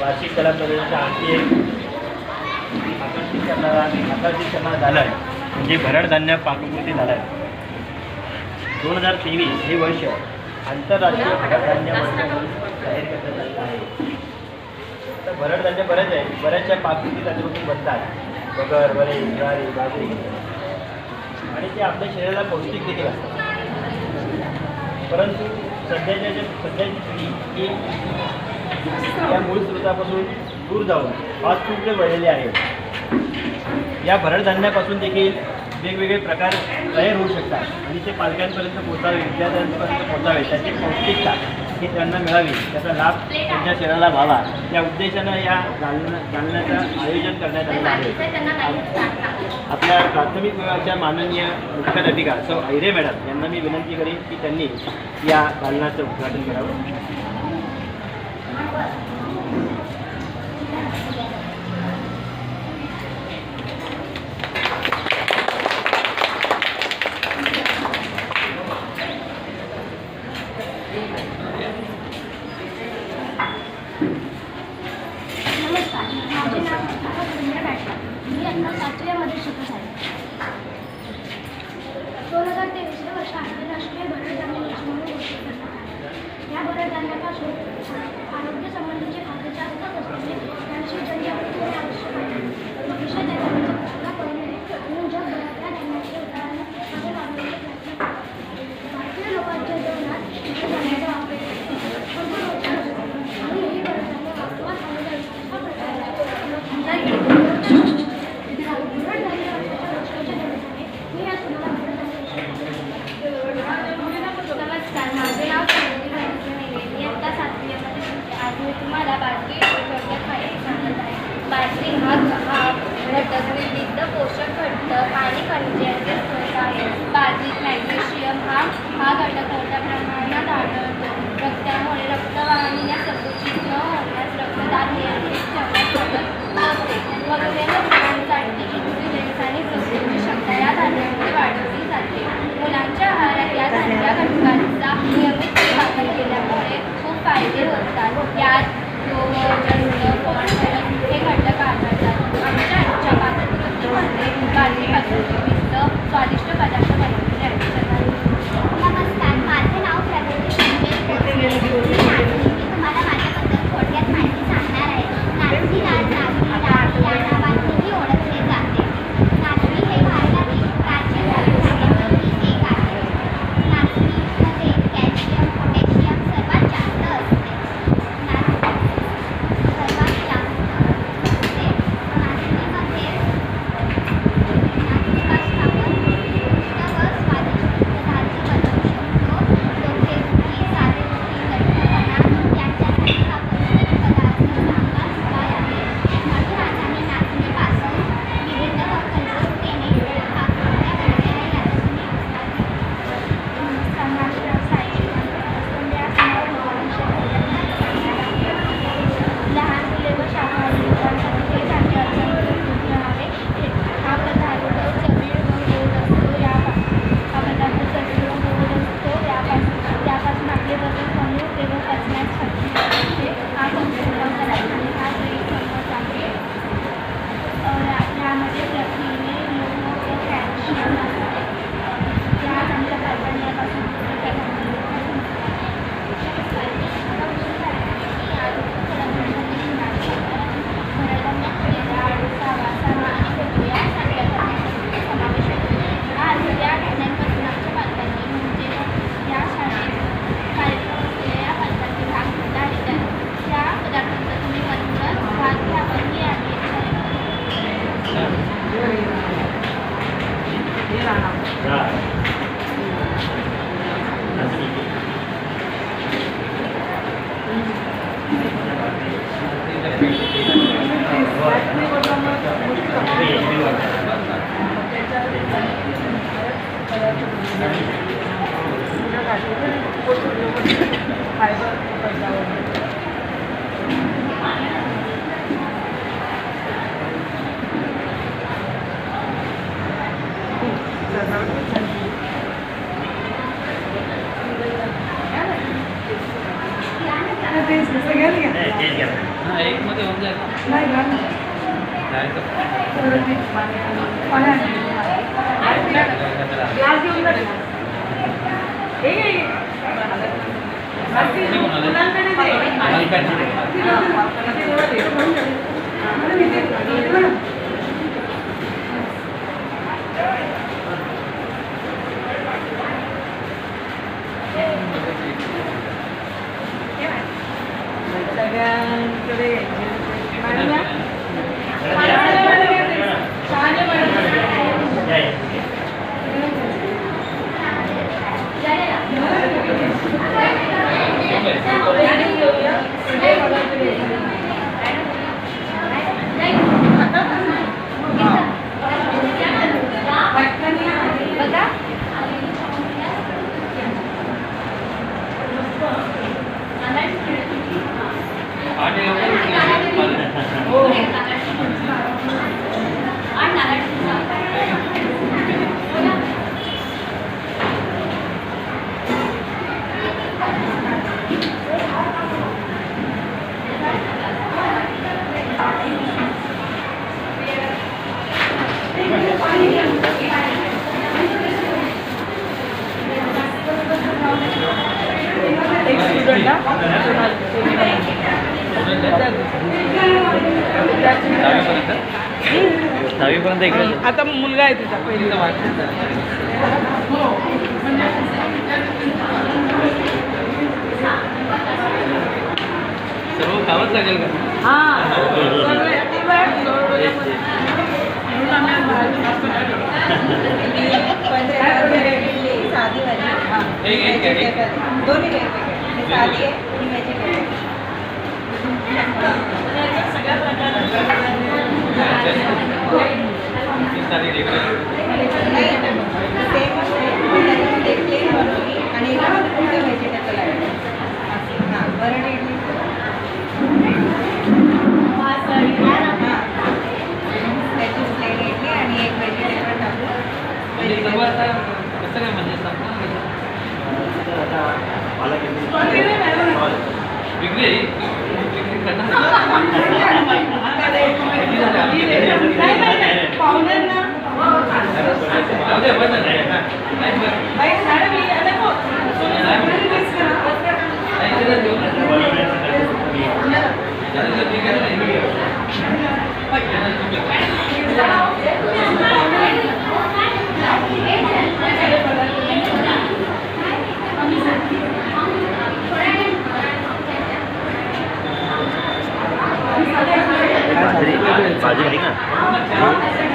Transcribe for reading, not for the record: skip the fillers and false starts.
वार्षिक कला प्रदर्शनाचा आणखी एक आकर्षित करणार झालं आहे, म्हणजे भरड धान्य पाककृती झालं आहे. 2023 हे वर्ष आंतरराष्ट्रीय भरड धान्य वर्ष म्हणून जाहीर करण्यात आलेलं आहे. तर भरड धान्य बऱ्याचशा पाककृती त्याच्यापासून बनतात. बगर, वरे, ज्वारी, बाजरी, आणि ते आपल्या शरीराला पौष्टिक देखील असतात. परंतु सध्याची पिढी ही या मूळ स्रोतापासून दूर जाऊन फास्ट फूडकडे वळलेली आहे. या भरड धान्यापासून देखील वेगवेगळे प्रकार तयार होऊ शकतात आणि ते पालकांपर्यंत पोहोचावे, विद्यार्थ्यांपर्यंत पोहोचावे, त्याची पौष्टिकता ही त्यांना मिळावी, त्याचा लाभ त्यांच्या शरीराला व्हावा, या उद्देशानं या दालनाचं आयोजन करण्यात आलेलं आहे. आपल्या प्राथमिक विभागाच्या माननीय मुख्याधिकार सौ ऐरे मॅडम यांना मी विनंती करेन की त्यांनी या दालनाचं उद्घाटन करावं. नमस्कार, माझे नाव संध्या बॅटकर. मी आता 7वीमध्ये शिकत आहे. 2023 हे वर्ष आंतरराष्ट्रीय भरड धान्य वर्ष म्हणून घोषित करण्यात आले. या भरड धान्यापासून आरोग्य संबंधीचे फायदे जास्त असल्याने त्यांची जनजागृती होणे आवश्यक आहे. भविष्यात या धान्याचा प्रकार कळणे आणि जगभरातल्या धान्याचे उदाहरण मध्ये वाढवण्याचे प्रयत्न करतात. भारतीय लोकांच्या जीवनात भरड धान्याचा वापर भरपूर रोजगार असतो आणि ही भरड धान्य वापरून नमस्कार, माझे नाव संगीता नेले. मी आता 7वीमध्ये शिकते. आज मी तुम्हाला बाजरी थोडक्यात माहिती सांगत आहे. बाजरी हा घटक विविध पोषक घटक आणि खनिजांचे स्रोत आहे. बाजरीत मॅग्नेशियम हा घटक मोठ्या प्रमाणात आढळतो. रक्तामुळे रक्तवाहिन्या संकुचित न होण्यास, रक्तदाब नियंत्रित ठेवण्यास मदत होते. वगैरे मुलांसाठी इन्सुलिन्स आणि ग्लुकोजची क्षमता या धान्यामुळे वाढवली जाते. मुलांच्या आहारात या घटकांचा नियमित वापर केल्यामुळे खूप फायदे होतात. यात हे घटक आढळतात. आमच्या आजच्या पाककृतीमध्ये बाजरीपासून विविध स्वादिष्ट पदार्थ बनवलेले आहेत. नमस्कार, माझे नाव प्रगती संजय. मी तुम्हाला सगळ्यांकडे बघा एक स्टुडंट दहावीपर्यंत इकडे आता मुलगा आहे तुझा पहिलीचा सर्व गावात लागेल का दोन्ही वेगवेगळे साधी आहे सगळ्या आणि व्हेजिटेबल आहे हां वरण इडली त्याची प्लेन इडली आणि एक व्हेजिटेबल टाकून कसं काय म्हणजे बाजरी आहे ना